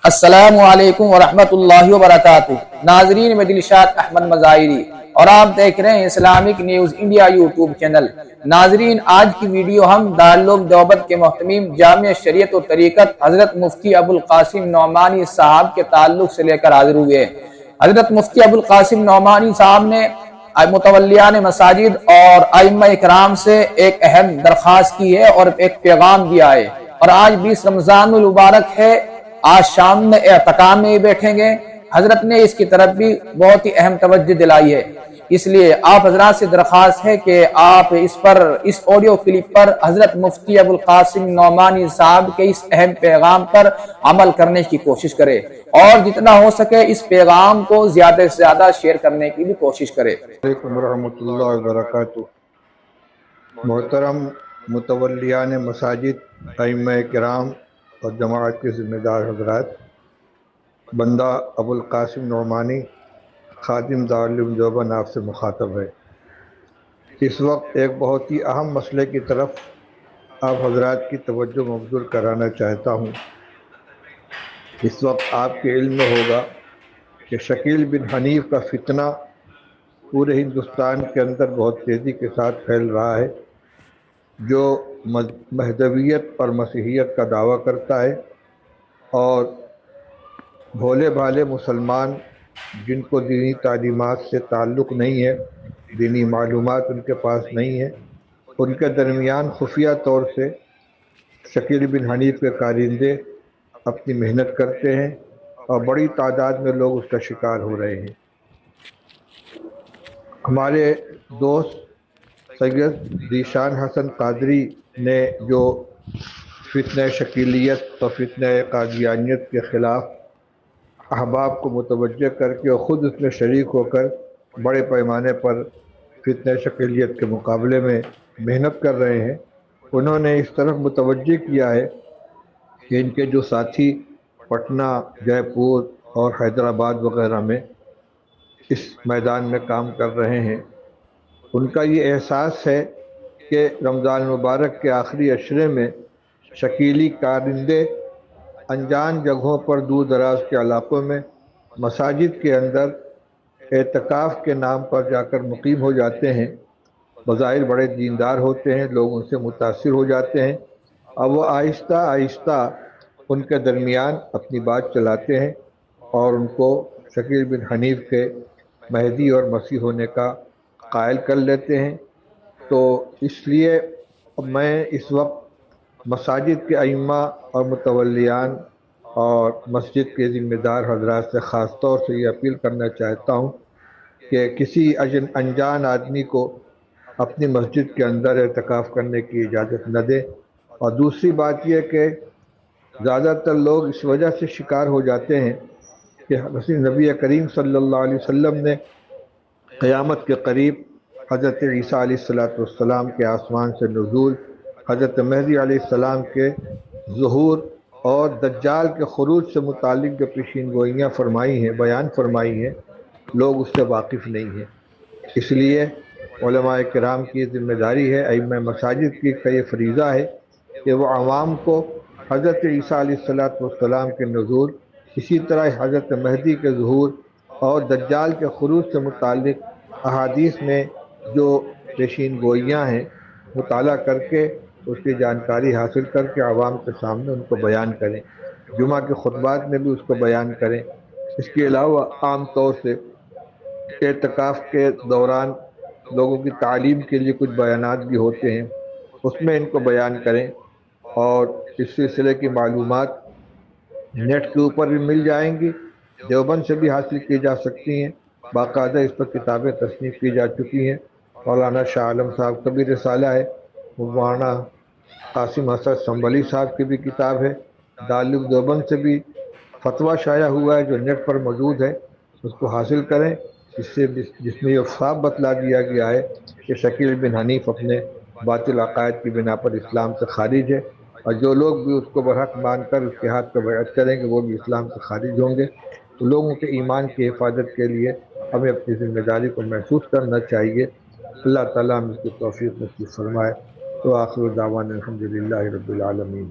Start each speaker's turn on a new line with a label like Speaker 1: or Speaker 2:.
Speaker 1: السلام علیکم ورحمۃ اللہ وبرکاتہ۔ ناظرین، میں دلشاد احمد مظاہری اور آپ دیکھ رہے ہیں Islamic news India YouTube channel. ناظرین، آج کی ویڈیو ہم دارالعلوم دیوبند کے محتمیم جامع شریعت و طریقت حضرت مفتی ابوالقاسم نعمانی صاحب کے تعلق سے لے کر حاضر ہوئے ہیں۔ حضرت مفتی ابوالقاسم نعمانی صاحب نے متولیان مساجد اور ائمہ اکرام سے ایک اہم درخواست کی ہے اور ایک پیغام دیا ہے، اور آج 20 رمضان المبارک ہے۔ آج شام میں اعتکاف میں بیٹھیں گے۔ حضرت نے اس کی طرف بھی بہت ہی اہم توجہ دلائی ہے، اس لیے آپ حضرات سے درخواست ہے کہ آپ اس آڈیو کلپ پر حضرت مفتی ابوالقاسم نعمانی صاحب کے اس اہم پیغام پر عمل کرنے کی کوشش کریں، اور جتنا ہو سکے اس پیغام کو زیادہ سے زیادہ شیئر کرنے کی بھی کوشش کریں۔
Speaker 2: علیکم ورحمۃ اللہ وبرکاتہ۔ محترم متولیان مساجد، ائمہ کرام اور جماعت کے ذمہ دار حضرات، بندہ ابوالقاسم نعمانی خادم دارالعلوم دیوبند آپ سے مخاطب ہے۔ اس وقت ایک بہت ہی اہم مسئلے کی طرف آپ حضرات کی توجہ مبذول کرانا چاہتا ہوں۔ اس وقت آپ کے علم میں ہوگا کہ شکیل بن حنیف کا فتنہ پورے ہندوستان کے اندر بہت تیزی کے ساتھ پھیل رہا ہے، جو مہدویت اور مسیحیت کا دعویٰ کرتا ہے، اور بھولے بھالے مسلمان جن کو دینی تعلیمات سے تعلق نہیں ہے، دینی معلومات ان کے پاس نہیں ہے، ان کے درمیان خفیہ طور سے شکیل بن حنیف کے کارندے اپنی محنت کرتے ہیں، اور بڑی تعداد میں لوگ اس کا شکار ہو رہے ہیں۔ ہمارے دوست سید ذیشان حسن قادری نے جو فتنہ شکیلیت اور فتنہ قادیانیت کے خلاف احباب کو متوجہ کر کے اور خود اس میں شریک ہو کر بڑے پیمانے پر فتنہ شکیلیت کے مقابلے میں محنت کر رہے ہیں، انہوں نے اس طرف متوجہ کیا ہے کہ ان کے جو ساتھی پٹنہ، جے پور اور حیدرآباد وغیرہ میں اس میدان میں کام کر رہے ہیں، ان کا یہ احساس ہے کہ رمضان مبارک کے آخری عشرے میں شکیلی کارندے انجان جگہوں پر دور دراز کے علاقوں میں مساجد کے اندر اعتکاف کے نام پر جا کر مقیم ہو جاتے ہیں۔ بظاہر بڑے دیندار ہوتے ہیں، لوگ ان سے متاثر ہو جاتے ہیں، اور وہ آہستہ آہستہ ان کے درمیان اپنی بات چلاتے ہیں اور ان کو شکیل بن حنیف کے مہدی اور مسیح ہونے کا قائل کر لیتے ہیں۔ تو اس لیے میں اس وقت مساجد کے ائمہ اور متولیان اور مسجد کے ذمہ دار حضرات سے خاص طور سے یہ اپیل کرنا چاہتا ہوں کہ کسی انجان آدمی کو اپنی مسجد کے اندر اعتکاف کرنے کی اجازت نہ دے۔ اور دوسری بات یہ کہ زیادہ تر لوگ اس وجہ سے شکار ہو جاتے ہیں کہ نبی کریم صلی اللہ علیہ وسلم نے قیامت کے قریب حضرت عیسیٰ علیہ السلام کے آسمان سے نزول، حضرت مہدی علیہ السلام کے ظہور اور دجال کے خروج سے متعلق جو پیشین گوئیاں فرمائی ہیں، بیان فرمائی ہیں، لوگ اس سے واقف نہیں ہیں۔ اس لیے علماء کرام کی ذمہ داری ہے، ائمہ مساجد کی یہ فریضہ ہے کہ وہ عوام کو حضرت عیسیٰ علیہ السلام کے نزول، اسی طرح حضرت مہدی کے ظہور اور دجال کے خروج سے متعلق احادیث میں جو پیشین گوئیاں ہیں مطالعہ کر کے اس کی جانکاری حاصل کر کے عوام کے سامنے ان کو بیان کریں، جمعہ کے خطبات میں بھی اس کو بیان کریں۔ اس کے علاوہ عام طور سے اعتکاف کے دوران لوگوں کی تعلیم کے لیے کچھ بیانات بھی ہوتے ہیں، اس میں ان کو بیان کریں، اور اس سلسلے کی معلومات نیٹ کے اوپر بھی مل جائیں گی، دیوبند سے بھی حاصل کی جا سکتی ہیں، باقاعدہ اس پر کتابیں تصنیف کی جا چکی ہیں۔ مولانا شاہ عالم صاحب کا بھی رسالہ ہے، مولانا قاسم حسن سنبھلی صاحب کی بھی کتاب ہے، دارالعلوم دیوبند سے بھی فتویٰ شائع ہوا ہے جو نیٹ پر موجود ہے، اس کو حاصل کریں، جس میں یہ صاف بتلا دیا گیا ہے کہ شکیل بن حنیف اپنے باطل عقائد کی بنا پر اسلام سے خارج ہے، اور جو لوگ بھی اس کو برحق مان کر اس کے ہاتھ پہ بیعت کریں گے وہ بھی اسلام سے خارج ہوں گے۔ تو لوگوں کے ایمان کی حفاظت کے لیے ہمیں اپنی ذمہ داری کو محسوس کرنا چاہیے۔ اللہ تعالیٰ ہم اس کی توفیق نصیب فرمائے۔ تو آخر دعوانا الحمدللہ رب العالمین۔